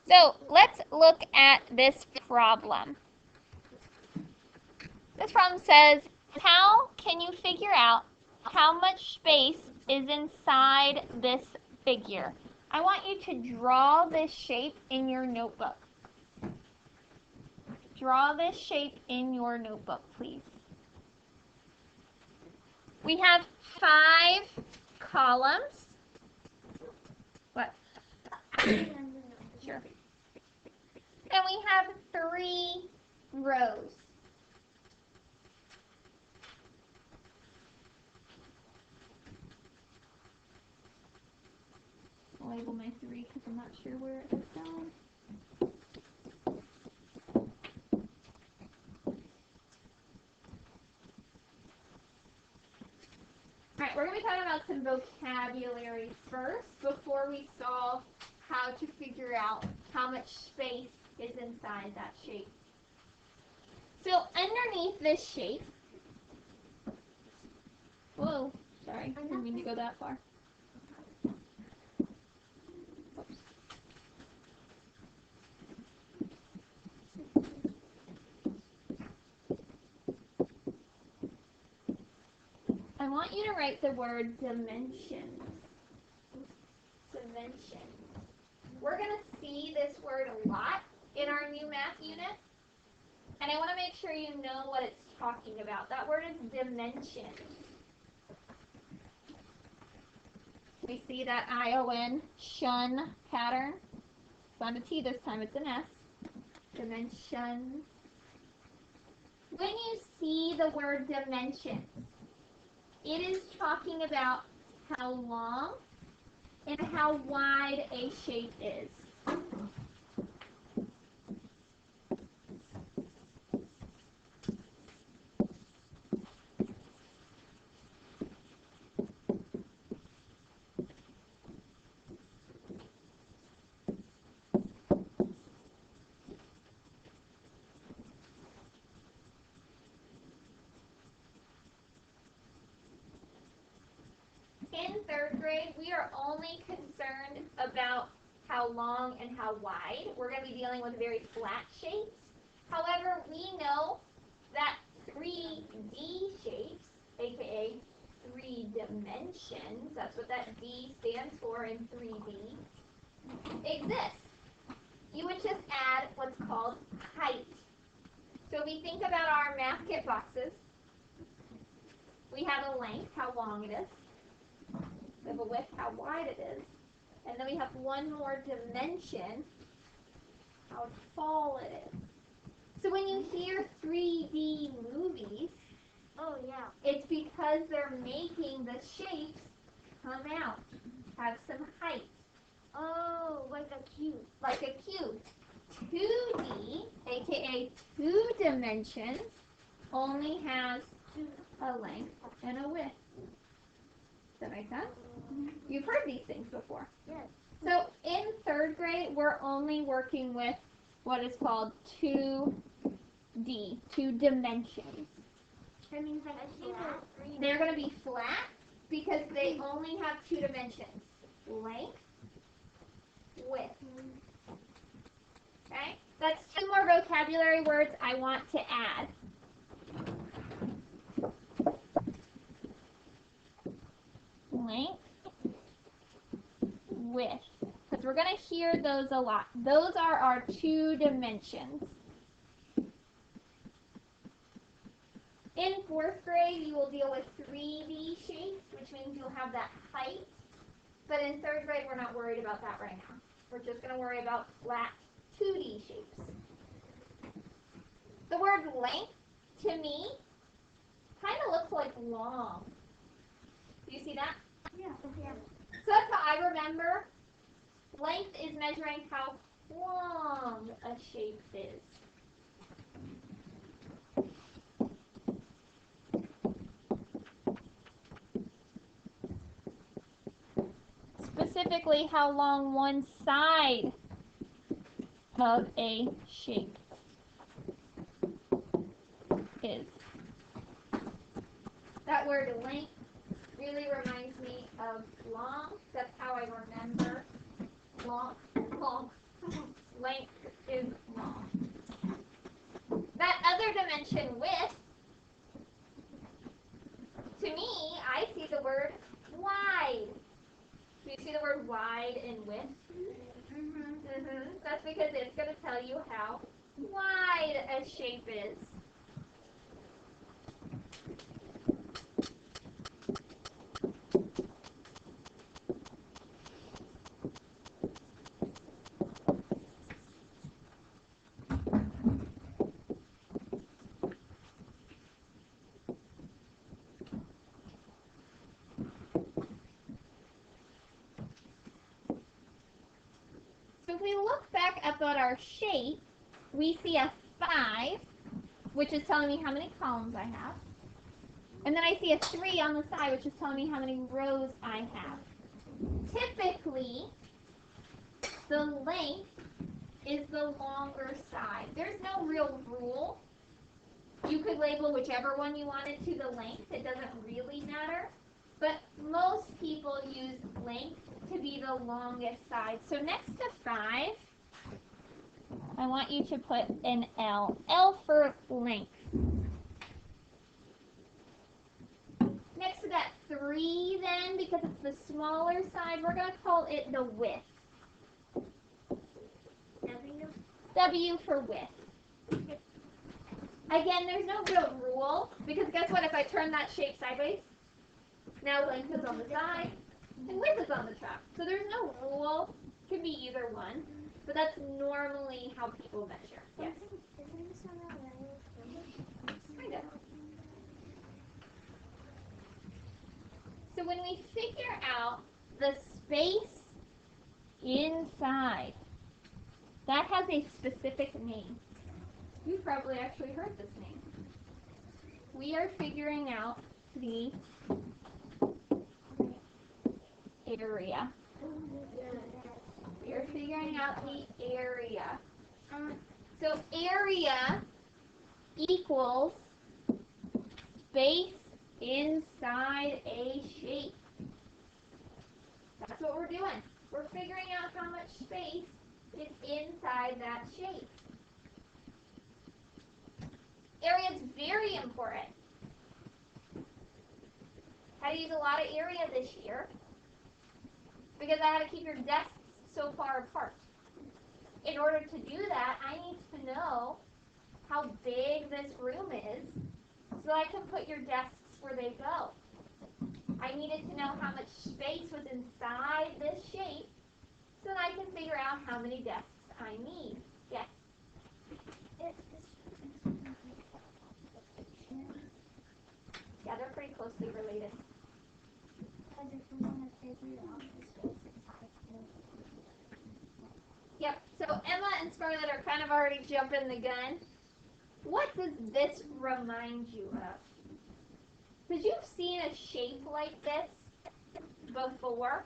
So let's look at this problem. This problem says, how can you figure out how much space is inside this figure? I want you to draw this shape in your notebook. Draw this shape in your notebook, please. We have 5 columns. What? Sure. And we have 3 rows. I'll label my 3 because I'm not sure where it has gone. Alright, we're going to be talking about some vocabulary first before we solve how to figure out how much space is inside that shape. So underneath this shape, whoa, sorry, I didn't mean to go that far. Oops. I want you to write the word dimensions. Dimensions. We're going to see this word a lot in our new math unit, and I want to make sure you know what it's talking about. That word is dimension. We see that ION, shun pattern. It's not a T this time, it's an S. Dimensions. When you see the word dimensions, it is talking about how long and how wide a shape is. In 3rd grade, we are only concerned about how long and how wide. We're going to be dealing with very flat shapes. However, we know that 3D shapes, aka 3 dimensions, that's what that D stands for in 3D, exist. You would just add what's called height. So if we think about our math kit boxes, we have a length, how long it is. We have a width, how wide it is. And then we have one more dimension, how tall it is. So when you hear 3D movies, oh yeah, it's because they're making the shapes come out, have some height. Oh, like a cube. Like a cube. 2D, aka 2 dimensions, only has a length and a width. Does that make sense? Mm-hmm. You've heard these things before. Yes. So in 3rd grade, we're only working with what is called 2D, 2 dimensions. That means like a flat. They're going to be flat because they only have 2 dimensions. Length, width. Okay? That's 2 more vocabulary words I want to add. Length, width, because we're going to hear those a lot. Those are our 2 dimensions. In 4th grade, you will deal with 3D shapes, which means you'll have that height. But in 3rd grade, we're not worried about that right now. We're just going to worry about flat 2D shapes. The word length, to me, kind of looks like long. Do you see that? Yeah. So that's how I remember. Length is measuring how long a shape is. Specifically, how long one side of a shape is. That word length really reminds me of long. That's how I remember long, length is long. That other dimension, width, to me, I see the word wide. Do you see the word wide in width? That's because it's going to tell you how wide a shape is. So if we look back up at our shape, we see a 5, which is telling me how many columns I have. And then I see a 3 on the side, which is telling me how many rows I have. Typically, the length is the longer side. There's no real rule. You could label whichever one you wanted to the length. It doesn't really matter. But most people use length to be the longest side. So next to 5, I want you to put an L. L for length. Next to that 3 then, because it's the smaller side, we're going to call it the width. W. W for width. Again, there's no real rule, because guess what? If I turn that shape sideways, now length is on the side, and width is on the top. So there's no rule. It could be either one, but that's normally how people measure. Yes? Kind of. So when we figure out the space inside, that has a specific name. You probably actually heard this name. We are figuring out the area. We are figuring out the area. So area equals space inside a shape. That's what we're doing. We're figuring out how much space is inside that shape. Area is very important. I had to use a lot of area this year because I had to keep your desks so far apart. In order to do that, I need to know how big this room is so I can put your desks where they go. I needed to know how much space was inside this shape so that I can figure out how many desks I need. Yes? Yeah, they're pretty closely related. Yep, so Emma and Scarlett are kind of already jumping the gun. What does this remind you of? Because you've seen a shape like this before.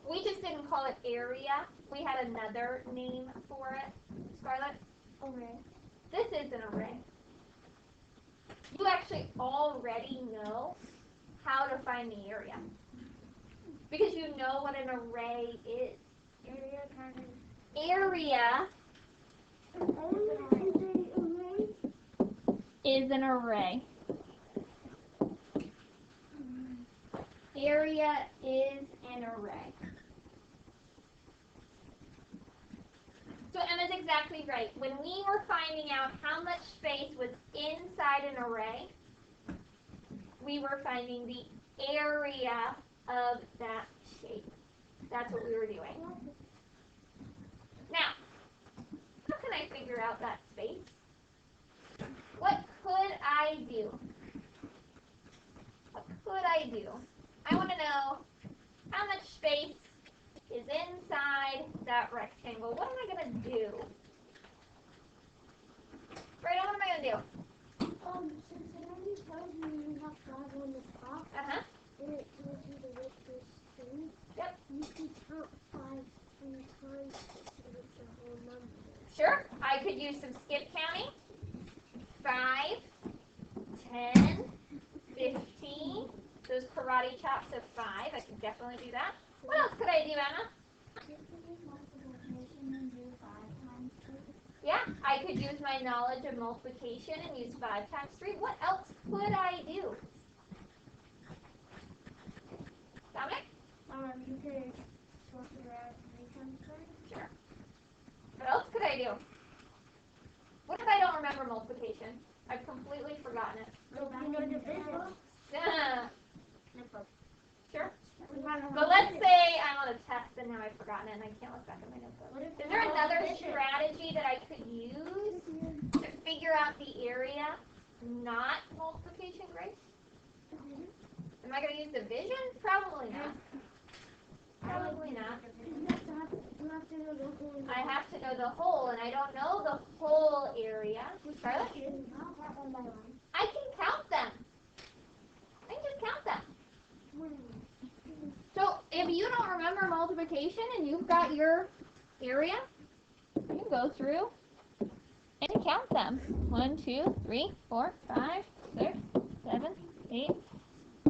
We just didn't call it area. We had another name for it. Scarlett? Array. This is an array. You actually already know how to find the area. Because you know what an array is. Area is an array. Area is an array. So Emma's exactly right. When we were finding out how much space was inside an array, we were finding the area of that shape. That's what we were doing. Now, how can I figure out that space? What could I do? What could I do? I want to know how much space is inside that rectangle. What am I going to do? Brayden, what am I going to do? Since it only tells you how far on the top, and it tells you the width of the string, Yep. You can count 5 3 times to see what the whole number is. Sure. I could use some skip counting. 5, 10, 15. Those karate chops of 5. I could definitely do that. What else could I do, Emma? Just use multiplication and do 5 I could use my knowledge of multiplication and use 5 times 3. What else could I do? Dominic? You could swap it around 3 times 3. Sure. What else could I do? What if I don't remember multiplication? I've completely forgotten it. You know division. Yeah. Sure. But But let's say I'm on a test and now I've forgotten it and I can't look back at my notebook. Is there another strategy that I could use to figure out the area, not multiplication, Grace? Am I going to use division? Probably not. Probably not. You have to know the whole. I have to know the whole, and I don't know the whole area. Charlotte? I can count them. I can just count them. So if you don't remember multiplication and you've got your area, you can go through and count them. 1, 2, 3, 4, 5, 6, 7, 8,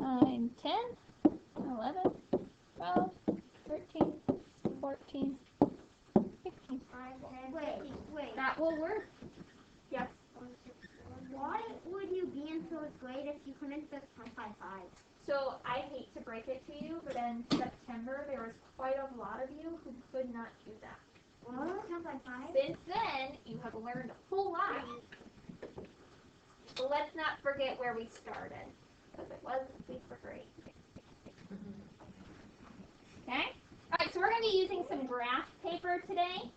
9, 10, 11, 12, 13, 14, 15. Wait. That will work. Yes. Why would you be in 4th grade if you couldn't just count by 5? So I hate to break it to you, but in September there was quite a lot of you who could not do that. Count by 5? Since then, you have learned a whole lot. But let's not forget where we started, because it was 6th grade. Okay? Alright, so we're going to be using some graph paper today.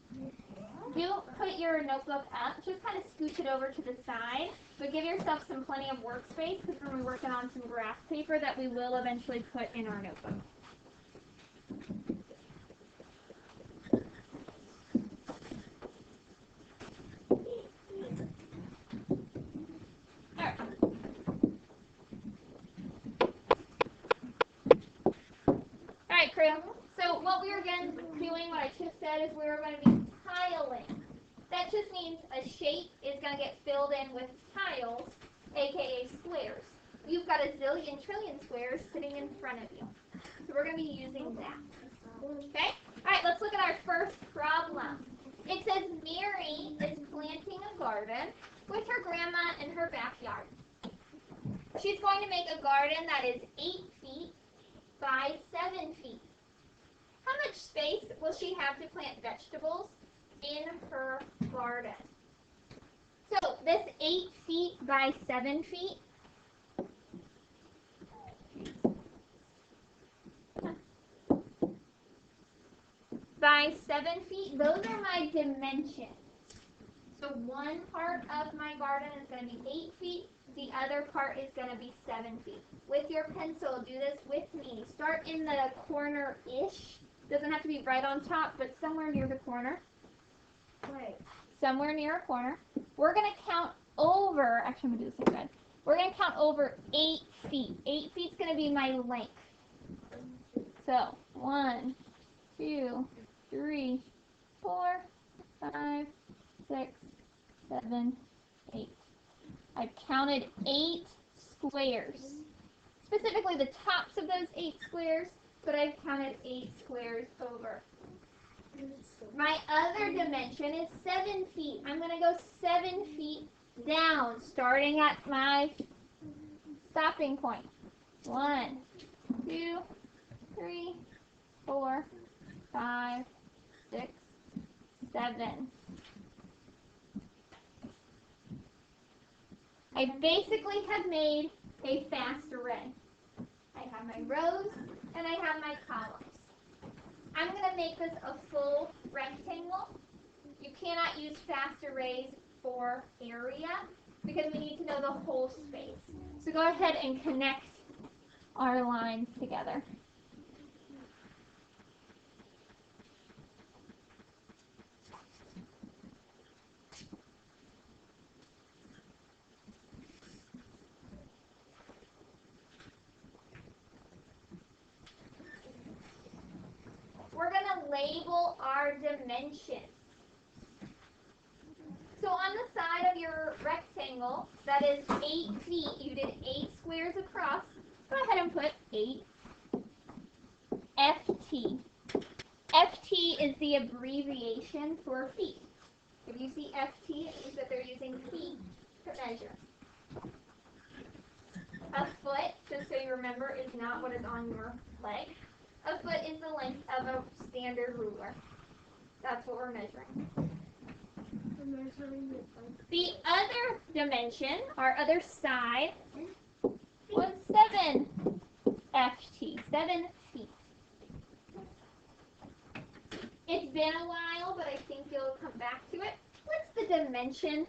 Do put your notebook up. Just kind of scooch it over to the side. But give yourself plenty of workspace, because we're going to be working on some graph paper that we will eventually put in our notebook. Alright, crew. So what we are going to be doing, what I just said, is we're going to be tiling. That just means a shape is going to get filled in with tiles, aka squares. You've got a zillion trillion squares sitting in front of you. So we're going to be using that. Okay? Alright, let's look at our first problem. It says Mary is planting a garden with her grandma in her backyard. She's going to make a garden that is 8 feet by 7 feet. How much space will she have to plant vegetables in her garden? So this 8 feet by 7 feet by 7 feet, those are my dimensions. So one part of my garden is going to be 8 feet, the other part is going to be 7 feet. With your pencil, do this with me. Start in the corner-ish. Doesn't have to be right on top, but somewhere near the corner. Wait. Somewhere near a corner. We're going to count over, actually I'm going to do the same side. We're going to count over 8 feet. 8 feet is going to be my length. So, 1, 2, 3, 4, 5, 6, 7, 8. I've counted 8 squares. Specifically the tops of those 8 squares, but I've counted 8 squares over. My other dimension is 7 feet. I'm going to go 7 feet down, starting at my stopping point. 1, 2, 3, 4, 5, 6, 7. I basically have made a fast array. I have my rows and I have my columns. I'm going to make this a full rectangle. You cannot use fast arrays for area because we need to know the whole space. So go ahead and connect our lines together. We're going to label our dimensions. So on the side of your rectangle, that is 8 feet, you did 8 squares across, go ahead and put 8 FT. FT is the abbreviation for feet. If you see FT, it means that they're using feet to measure. A foot, just so you remember, is not what is on your leg. A foot is the length of a standard ruler. That's what we're measuring. The other dimension, our other side, was 7 FT, 7 feet. It's been a while, but I think you'll come back to it. What's the dimension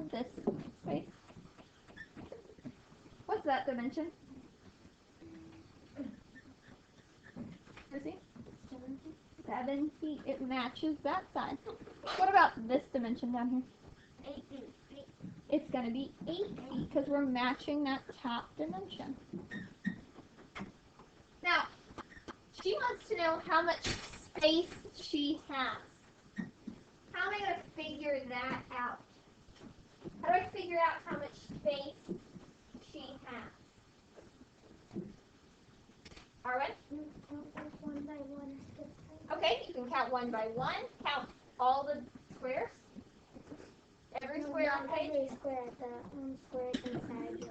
of this space? What's that dimension? Lucy? 7 feet. It matches that side. What about this dimension down here? 8 feet. It's going to be 8 feet because we're matching that top dimension. Now, she wants to know how much space she has. How am I going to figure that out? How do I figure out how much space she has? Arwen? One by one. Okay, you can count one by one. Count all the squares. Every square on the page. Every square, the square inside it.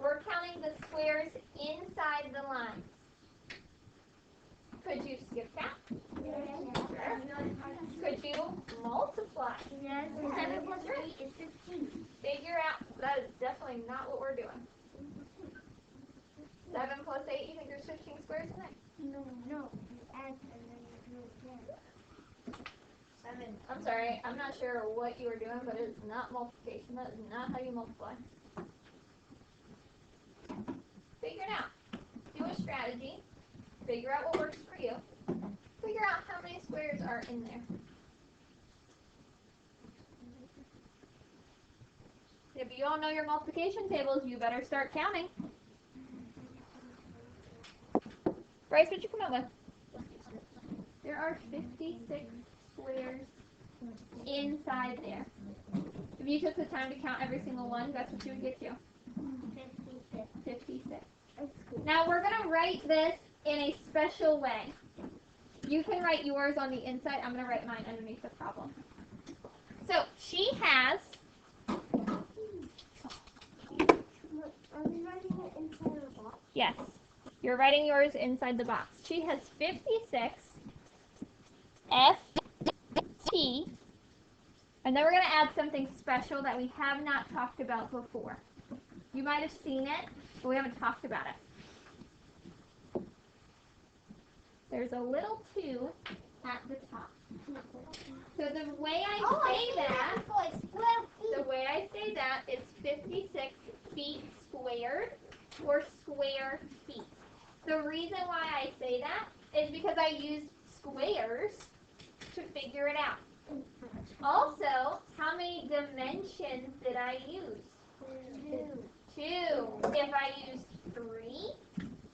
We're counting the squares inside the lines. Could you skip count? Yes. Sure. Could you multiply? Yes. 7 plus 8 is 15. Figure out. That is definitely not what we're doing. 7 plus 8, you think there's 15 squares in there? No. Add and then you do it again. 7. I'm sorry, I'm not sure what you were doing, but it's not multiplication. That is not how you multiply. Figure it out. Do a strategy. Figure out what works for you. Figure out how many squares are in there. If you all know your multiplication tables, you better start counting. Bryce, what'd you come up with? There are 56 squares inside there. If you took the time to count every single one, that's what you would get to. 56. Now we're going to write this in a special way. You can write yours on the inside. I'm going to write mine underneath the problem. So she has... Are we writing it inside the box? Yes. You're writing yours inside the box. She has 56 FT. And then we're going to add something special that we have not talked about before. You might have seen it, but we haven't talked about it. There's a little 2 at the top. So the way I say that is 56 feet squared or square feet. The reason why I say that is because I used squares to figure it out. Also, how many dimensions did I use? 2. If I used 3,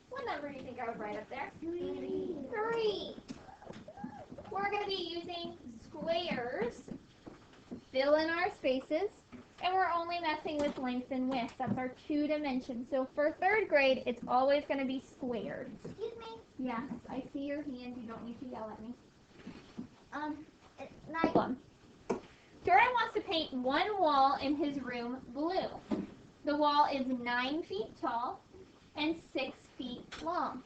what number do you think I would write up there? 3. We're going to be using squares, fill in our spaces, and we're only messing with length and width. That's our 2 dimensions. So for 3rd grade, it's always going to be squared. Excuse me. Yes, I see your hand. You don't need to yell at me. Like Jordan wants to paint one wall in his room blue. The wall is 9 feet tall and 6 feet long.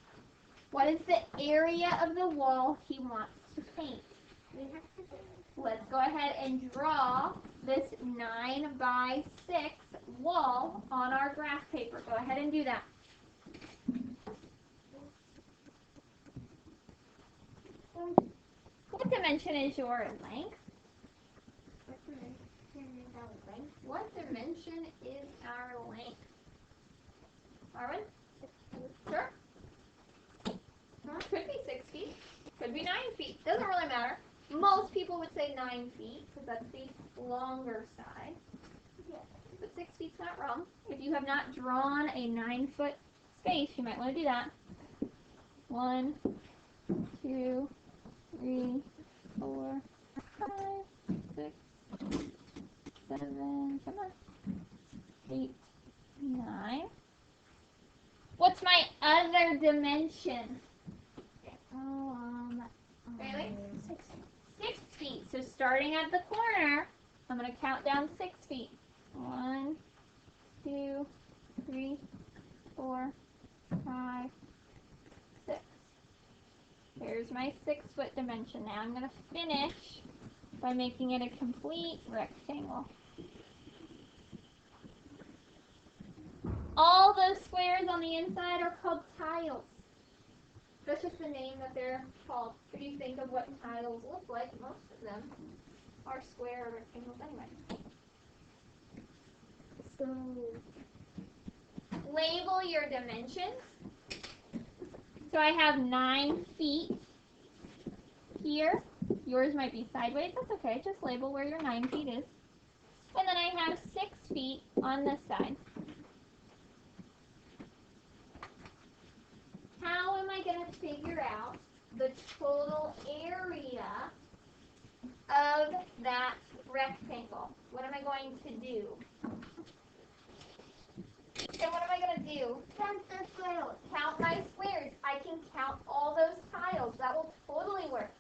What is the area of the wall he wants to paint? Let's go ahead and draw this 9 by 6 wall on our graph paper. Go ahead and do that. What dimension is your length? What dimension is our length? Arwen? Sure. Could be 6 feet. Could be 9 feet. Doesn't really matter. Most people would say 9 feet because that's the longer side. But 6 feet's not wrong. If you have not drawn a 9-foot space, you might want to do that. 1, 2, 3, 4, 5, 6, 7, come on, 8, 9. What's my other dimension? Really? 6 feet. So starting at the corner, I'm going to count down 6 feet. 1, 2, 3, 4, 5, 6. Here's my 6-foot dimension. Now I'm going to finish by making it a complete rectangle. All those squares on the inside are called tiles. That's just the name that they're called. If you think of what tiles look like, most of them are square or rectangles anyway. So, label your dimensions. So I have 9 feet here. Yours might be sideways. That's okay. Just label where your 9 feet is. And then I have 6 feet on this side. How am I going to figure out the total area of that rectangle? What am I going to do? And what am I going to do? count the squares. Count my squares. I can count all those tiles. That will totally work.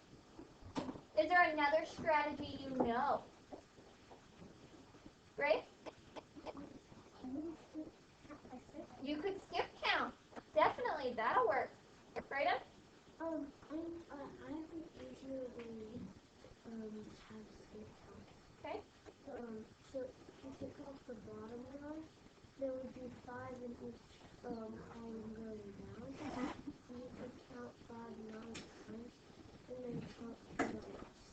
Is there another strategy you know? Right? You could skip count. Definitely, that'll work. Right? I think usually have skip count. Okay. So if you take off the bottom one, there would be 5 in each column going down. So you could count 5 9 times, and then count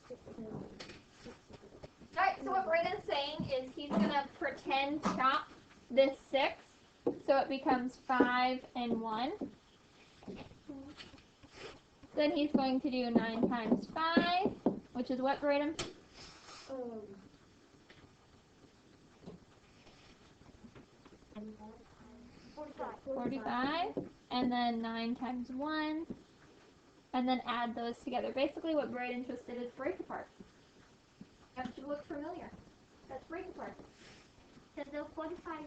6 down. Alright, so what Braden's saying is he's going to pretend chop this 6 so it becomes 5 and 1. Then he's going to do 9 times 5, which is what, Braden? 45. And then 9 times 1. And then add those together. Basically what Braden just did is break apart. That should look familiar. That's break apart. So the 45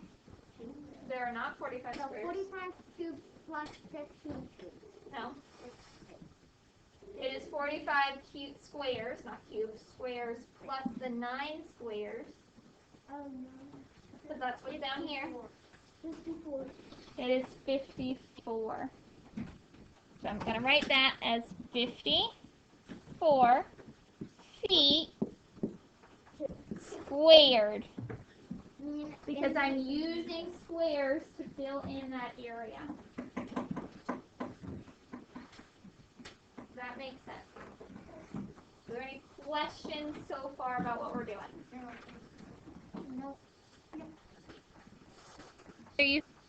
There are not 45 so squares. 45 cubes plus 15 cubes. No. It is 45 squares, not cubes, squares, plus the 9 squares. No. Because that's what's down here. 54. It is 54. So I'm going to write that as 54 feet squared. Because I'm using squares to fill in that area. Does that make sense? Are there any questions so far about what we're doing? No. Are you